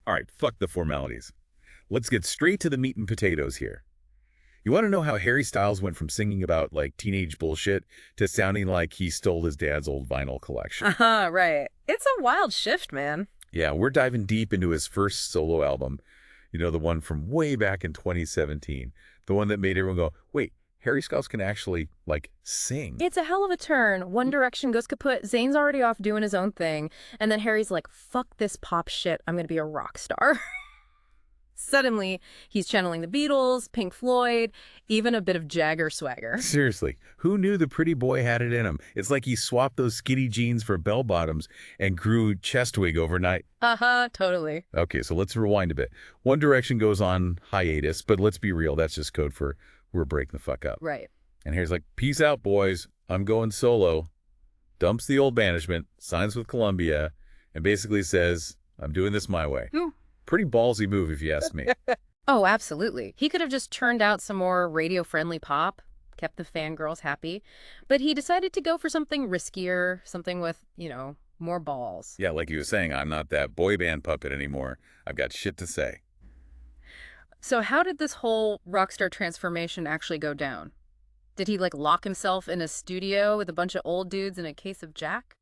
All right, fuck the formalities. Let's get straight to the meat and potatoes here. You want to know how Harry Styles went from singing about, like, teenage bullshit to sounding like he stole his dad's old vinyl collection? Right. It's a wild shift, man. Yeah, we're diving deep into his first solo album, the one from way back in 2017, the one that made everyone go, wait, Harry Styles can actually, like, sing. It's a hell of a turn. One Direction goes kaput, Zayn's already off doing his own thing, and then Harry's like, fuck this pop shit, I'm gonna be a rock star. Suddenly, he's channeling the Beatles, Pink Floyd, even a bit of Jagger swagger. Seriously, who knew the pretty boy had it in him? It's like he swapped those skinny jeans for bell-bottoms and grew chest wig overnight. Totally. Okay, so let's rewind a bit. One Direction goes on hiatus, but let's be real, that's just code for we're breaking the fuck up. Right. And Harry's like, peace out, boys. I'm going solo. Dumps the old management, signs with Columbia, and basically says, I'm doing this my way. Ooh. Pretty ballsy move, if you ask me. Oh, absolutely. He could have just turned out some more radio-friendly pop, kept the fangirls happy, but he decided to go for something riskier, something with, more balls. Yeah, like you were saying, I'm not that boy band puppet anymore. I've got shit to say. So how did this whole rockstar transformation actually go down? Did he, lock himself in a studio with a bunch of old dudes and a case of Jack?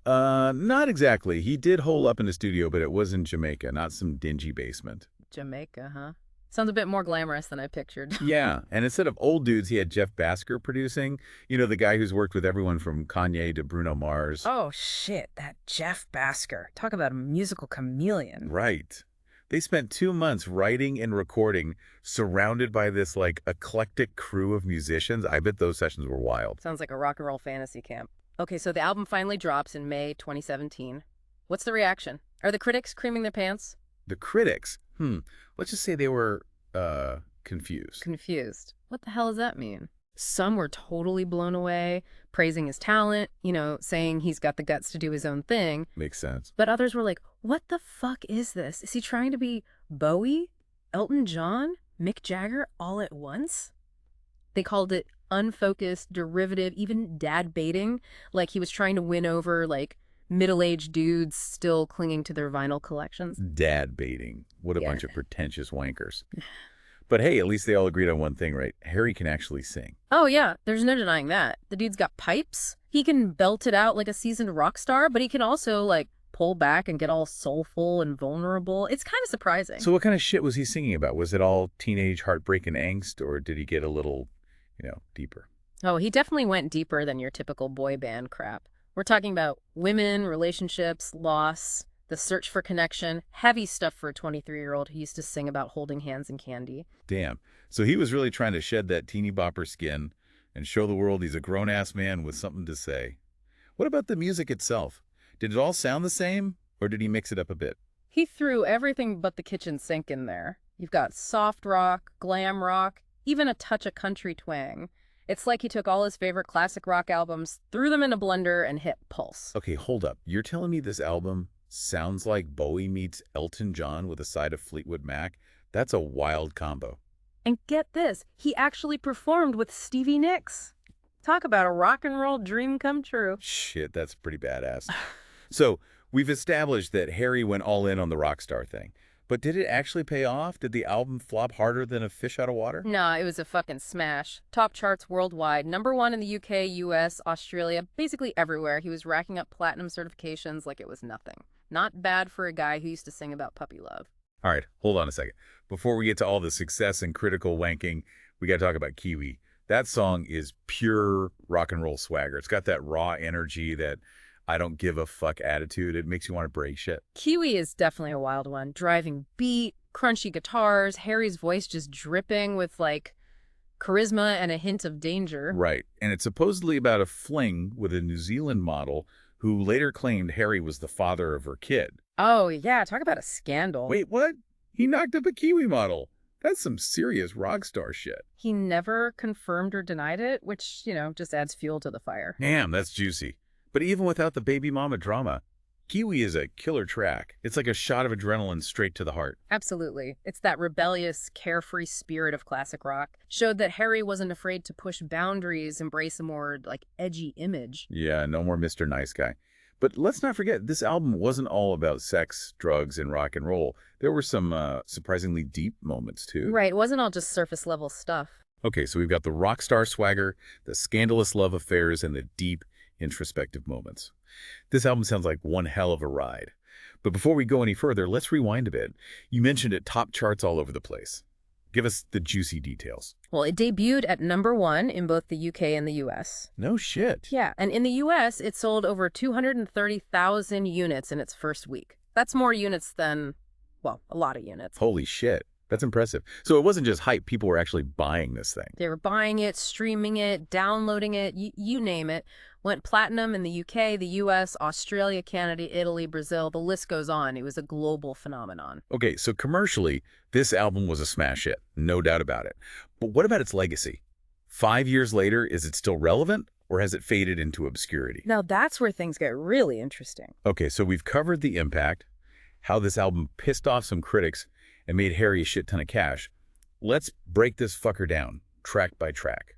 Not exactly. He did hole up in the studio, but it was in Jamaica, not some dingy basement. Jamaica, huh? Sounds a bit more glamorous than I pictured. Yeah, and instead of old dudes, he had Jeff Basker producing. The guy who's worked with everyone from Kanye to Bruno Mars. Oh, shit, that Jeff Basker. Talk about a musical chameleon. Right. They spent 2 months writing and recording, surrounded by this, eclectic crew of musicians. I bet those sessions were wild. Sounds like a rock and roll fantasy camp. Okay, so the album finally drops in May 2017. What's the reaction? Are the critics creaming their pants? The critics? Let's just say they were, confused. Confused. What the hell does that mean? Some were totally blown away, praising his talent, saying he's got the guts to do his own thing. Makes sense. But others were like, what the fuck is this? Is he trying to be Bowie, Elton John, Mick Jagger all at once? They called it unfocused, derivative, even dad baiting, like he was trying to win over, middle-aged dudes still clinging to their vinyl collections. Dad baiting. What a Yeah. bunch of pretentious wankers. But hey, at least they all agreed on one thing, right? Harry can actually sing. Oh, yeah, there's no denying that. The dude's got pipes. He can belt it out like a seasoned rock star, but he can also, pull back and get all soulful and vulnerable. It's kind of surprising. So what kind of shit was he singing about? Was it all teenage heartbreak and angst, or did he get a little, deeper? Oh, he definitely went deeper than your typical boy band crap. We're talking about women, relationships, loss, the search for connection, heavy stuff for a 23-year-old who used to sing about holding hands and candy. Damn. So he was really trying to shed that teeny bopper skin and show the world he's a grown-ass man with something to say. What about the music itself? Did it all sound the same, or did he mix it up a bit? He threw everything but the kitchen sink in there. You've got soft rock, glam rock, even a touch of country twang. It's like he took all his favorite classic rock albums, threw them in a blender, and hit pulse. Okay, hold up. You're telling me this album sounds like Bowie meets Elton John with a side of Fleetwood Mac? That's a wild combo. And get this, he actually performed with Stevie Nicks. Talk about a rock and roll dream come true. Shit, that's pretty badass. So, we've established that Harry went all in on the rock star thing. But did it actually pay off? Did the album flop harder than a fish out of water? Nah, it was a fucking smash. Top charts worldwide. #1 in the UK, US, Australia, basically everywhere. He was racking up platinum certifications like it was nothing. Not bad for a guy who used to sing about puppy love. All right, hold on a second. Before we get to all the success and critical wanking, we got to talk about Kiwi. That song is pure rock and roll swagger. It's got that raw energy, that I don't give a fuck attitude. It makes you want to break shit. Kiwi is definitely a wild one. Driving beat, crunchy guitars, Harry's voice just dripping with, charisma and a hint of danger. Right, and it's supposedly about a fling with a New Zealand model who later claimed Harry was the father of her kid. Oh, yeah, talk about a scandal. Wait, what? He knocked up a Kiwi model. That's some serious rock star shit. He never confirmed or denied it, which, just adds fuel to the fire. Damn, that's juicy. But even without the baby mama drama, Kiwi is a killer track. It's like a shot of adrenaline straight to the heart. Absolutely. It's that rebellious, carefree spirit of classic rock. Showed that Harry wasn't afraid to push boundaries, embrace a more, edgy image. Yeah, no more Mr. Nice Guy. But let's not forget, this album wasn't all about sex, drugs, and rock and roll. There were some surprisingly deep moments, too. Right, it wasn't all just surface level stuff. Okay, so we've got the rock star swagger, the scandalous love affairs, and the deep, introspective moments. This album sounds like one hell of a ride. But before we go any further, let's rewind a bit. You mentioned it top charts all over the place. Give us the juicy details. Well, it debuted at #1 in both the UK and the US. No shit. Yeah, and in the US, it sold over 230,000 units in its first week. That's more units than, well, a lot of units. Holy shit. That's impressive. So it wasn't just hype. People were actually buying this thing. They were buying it, streaming it, downloading it, you name it. Went platinum in the UK, the US, Australia, Canada, Italy, Brazil. The list goes on. It was a global phenomenon. Okay, so commercially, this album was a smash hit. No doubt about it. But what about its legacy? 5 years later, is it still relevant, or has it faded into obscurity? Now that's where things get really interesting. Okay, so we've covered the impact, how this album pissed off some critics and made Harry a shit ton of cash. Let's break this fucker down, track by track.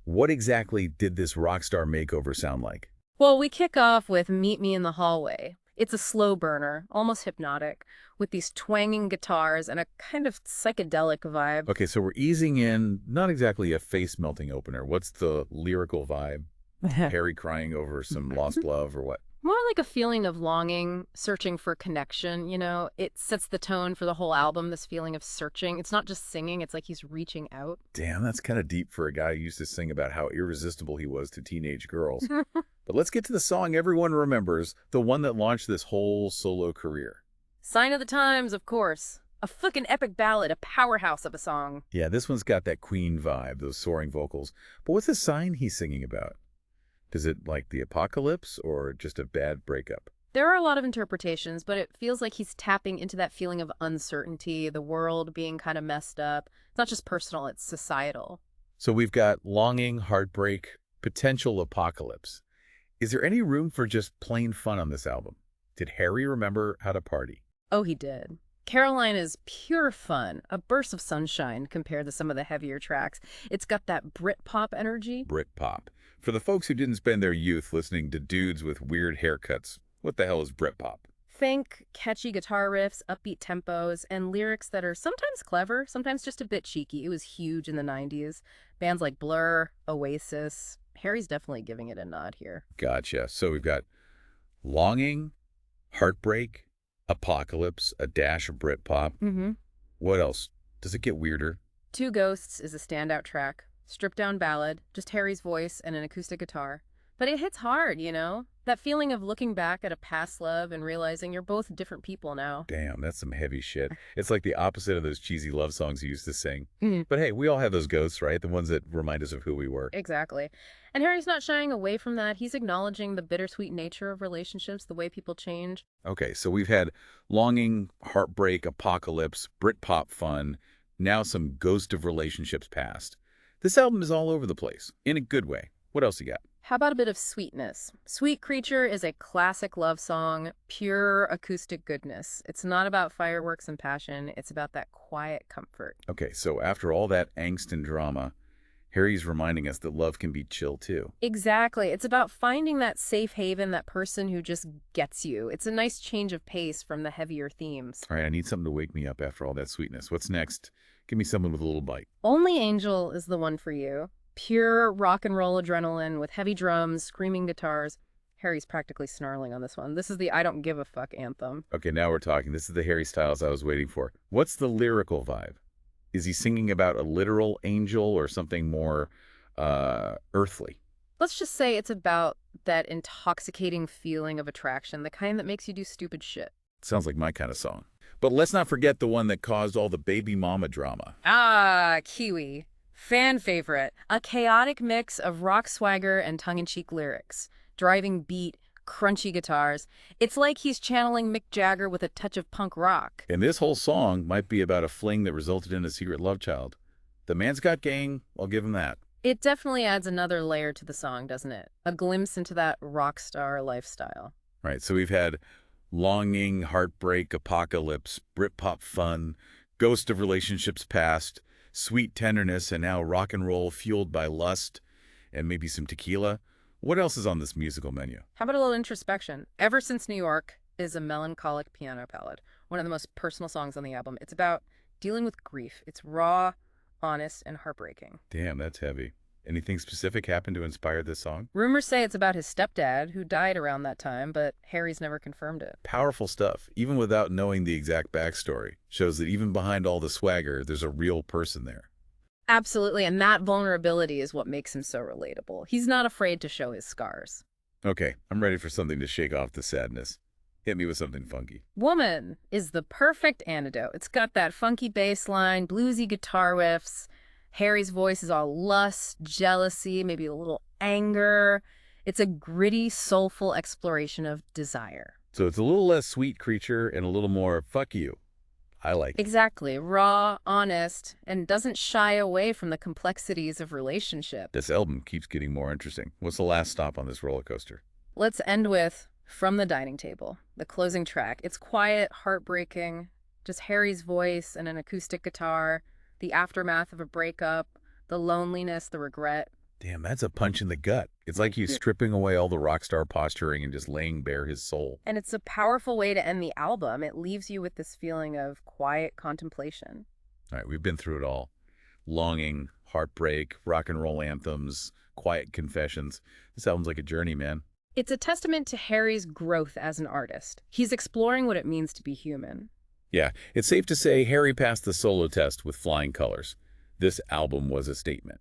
What exactly did this rockstar makeover sound like? Well, we kick off with Meet Me in the Hallway. It's a slow burner, almost hypnotic, with these twanging guitars and a kind of psychedelic vibe. Okay, so we're easing in, not exactly a face-melting opener. What's the lyrical vibe? Harry crying over some lost love or what? More like a feeling of longing, searching for connection, you know? It sets the tone for the whole album, this feeling of searching. It's not just singing, it's like he's reaching out. Damn, that's kind of deep for a guy who used to sing about how irresistible he was to teenage girls. But let's get to the song everyone remembers, the one that launched this whole solo career. Sign of the Times, of course. A fucking epic ballad, a powerhouse of a song. Yeah, this one's got that Queen vibe, those soaring vocals. But what's the sign he's singing about? Is it like the apocalypse or just a bad breakup? There are a lot of interpretations, but it feels like he's tapping into that feeling of uncertainty, the world being kind of messed up. It's not just personal, it's societal. So we've got longing, heartbreak, potential apocalypse. Is there any room for just plain fun on this album? Did Harry remember how to party? Oh, he did. Caroline is pure fun, a burst of sunshine compared to some of the heavier tracks. It's got that Britpop energy. Britpop. For the folks who didn't spend their youth listening to dudes with weird haircuts, what the hell is Britpop? Think catchy guitar riffs, upbeat tempos, and lyrics that are sometimes clever, sometimes just a bit cheeky. It was huge in the 90s. Bands like Blur, Oasis. Harry's definitely giving it a nod here. Gotcha. So we've got longing, heartbreak, apocalypse, a dash of Britpop. Mm-hmm. What else? Does it get weirder? Two Ghosts is a standout track. Stripped down ballad, just Harry's voice and an acoustic guitar. But it hits hard, you know? That feeling of looking back at a past love and realizing you're both different people now. Damn, that's some heavy shit. It's like the opposite of those cheesy love songs you used to sing. Mm. But hey, we all have those ghosts, right? The ones that remind us of who we were. Exactly. And Harry's not shying away from that. He's acknowledging the bittersweet nature of relationships, the way people change. Okay, so we've had longing, heartbreak, apocalypse, Britpop fun, now some ghost of relationships past. This album is all over the place, in a good way. What else you got? How about a bit of sweetness? Sweet Creature is a classic love song, pure acoustic goodness. It's not about fireworks and passion. It's about that quiet comfort. Okay, so after all that angst and drama, Harry's reminding us that love can be chill too. Exactly. It's about finding that safe haven, that person who just gets you. It's a nice change of pace from the heavier themes. All right, I need something to wake me up after all that sweetness. What's next? Give me someone with a little bite. Only Angel is the one for you. Pure rock and roll adrenaline with heavy drums, screaming guitars. Harry's practically snarling on this one. This is the I don't give a fuck anthem. Okay, now we're talking. This is the Harry Styles I was waiting for. What's the lyrical vibe? Is he singing about a literal angel or something more earthly? Let's just say it's about that intoxicating feeling of attraction, the kind that makes you do stupid shit. Sounds like my kind of song. But let's not forget the one that caused all the baby mama drama. Ah, Kiwi. Fan favorite. A chaotic mix of rock swagger and tongue-in-cheek lyrics. Driving beat, crunchy guitars. It's like he's channeling Mick Jagger with a touch of punk rock. And this whole song might be about a fling that resulted in a secret love child. The man's got gang, I'll give him that. It definitely adds another layer to the song, doesn't it? A glimpse into that rock star lifestyle. Right, so we've had longing, heartbreak, apocalypse, Britpop fun, ghost of relationships past, sweet tenderness, and now rock and roll fueled by lust and maybe some tequila. What else is on this musical menu? How about a little introspection? Ever Since New York is a melancholic piano ballad, one of the most personal songs on the album. It's about dealing with grief. It's raw, honest, and heartbreaking. Damn, that's heavy. Anything specific happened to inspire this song? Rumors say it's about his stepdad, who died around that time, but Harry's never confirmed it. Powerful stuff, even without knowing the exact backstory. Shows that even behind all the swagger, there's a real person there. Absolutely, and that vulnerability is what makes him so relatable. He's not afraid to show his scars. Okay, I'm ready for something to shake off the sadness. Hit me with something funky. Woman is the perfect antidote. It's got that funky bass line, bluesy guitar riffs. Harry's voice is all lust, jealousy, maybe a little anger. It's a gritty, soulful exploration of desire. So it's a little less sweet creature and a little more fuck you. I like it. Exactly. Raw, honest, and doesn't shy away from the complexities of relationship. This album keeps getting more interesting. What's the last stop on this roller coaster? Let's end with From the Dining Table, the closing track. It's quiet, heartbreaking, just Harry's voice and an acoustic guitar, the aftermath of a breakup, the loneliness, the regret. Damn, that's a punch in the gut. It's like he's stripping away all the rock star posturing and just laying bare his soul. And it's a powerful way to end the album. It leaves you with this feeling of quiet contemplation. All right, we've been through it all. Longing, heartbreak, rock and roll anthems, quiet confessions. This album's like a journey, man. It's a testament to Harry's growth as an artist. He's exploring what it means to be human. Yeah, it's safe to say Harry passed the solo test with flying colors. This album was a statement.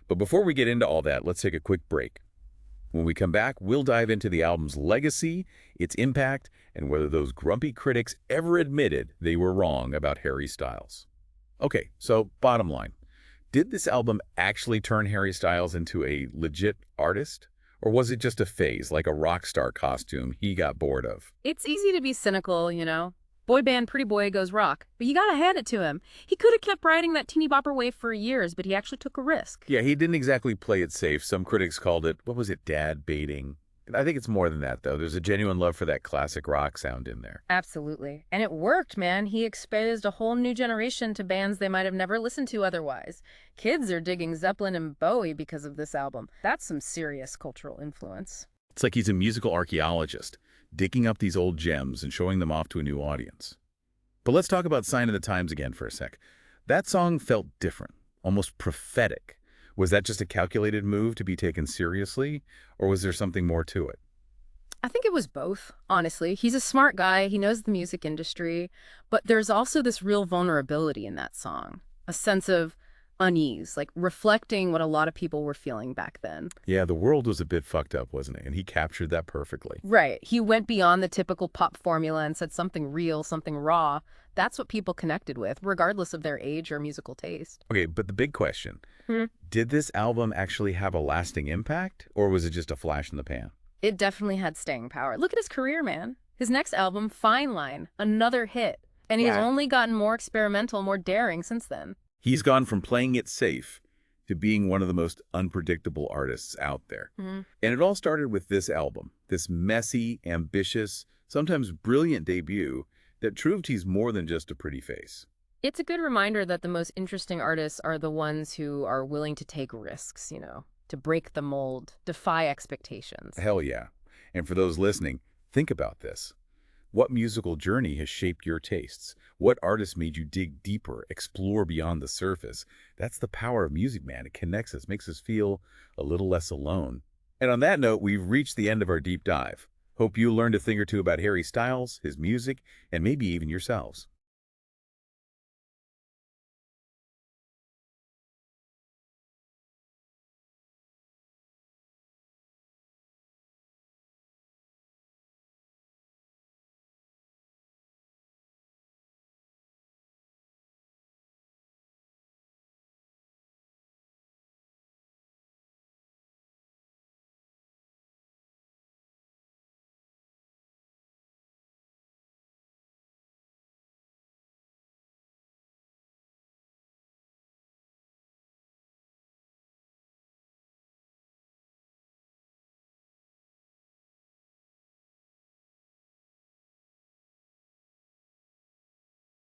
But before we get into all that, let's take a quick break. When we come back, we'll dive into the album's legacy, its impact, and whether those grumpy critics ever admitted they were wrong about Harry Styles. Okay, so bottom line, did this album actually turn Harry Styles into a legit artist? Or was it just a phase, like a rock star costume he got bored of? It's easy to be cynical, you know. Boy band, pretty boy goes rock. But you gotta hand it to him. He could have kept riding that teeny bopper wave for years, but he actually took a risk. Yeah, he didn't exactly play it safe. Some critics called it, what was it, dad baiting? I think it's more than that, though. There's a genuine love for that classic rock sound in there. Absolutely. And it worked, man. He exposed a whole new generation to bands they might have never listened to otherwise. Kids are digging Zeppelin and Bowie because of this album. That's some serious cultural influence. It's like he's a musical archaeologist, digging up these old gems and showing them off to a new audience. But let's talk about Sign of the Times again for a sec. That song felt different, almost prophetic. Was that just a calculated move to be taken seriously, or was there something more to it? I think it was both, honestly. He's a smart guy. He knows the music industry. But there's also this real vulnerability in that song, a sense of unease, like reflecting what a lot of people were feeling back then. Yeah, the world was a bit fucked up, wasn't it? And he captured that perfectly. Right. He went beyond the typical pop formula and said something real, something raw. That's what people connected with, regardless of their age or musical taste. Okay, but the big question, did this album actually have a lasting impact, or was it just a flash in the pan? It definitely had staying power. Look at his career, man. His next album, Fine Line, another hit. And he's only gotten more experimental, more daring since then. He's gone from playing it safe to being one of the most unpredictable artists out there. And it all started with this album, this messy, ambitious, sometimes brilliant debut that proved he's more than just a pretty face. It's a good reminder that the most interesting artists are the ones who are willing to take risks, you know, to break the mold, defy expectations. Hell yeah. And for those listening, think about this. What musical journey has shaped your tastes? What artist made you dig deeper, explore beyond the surface? That's the power of music, man. It connects us, makes us feel a little less alone. And on that note, we've reached the end of our deep dive. Hope you learned a thing or two about Harry Styles, his music, and maybe even yourselves.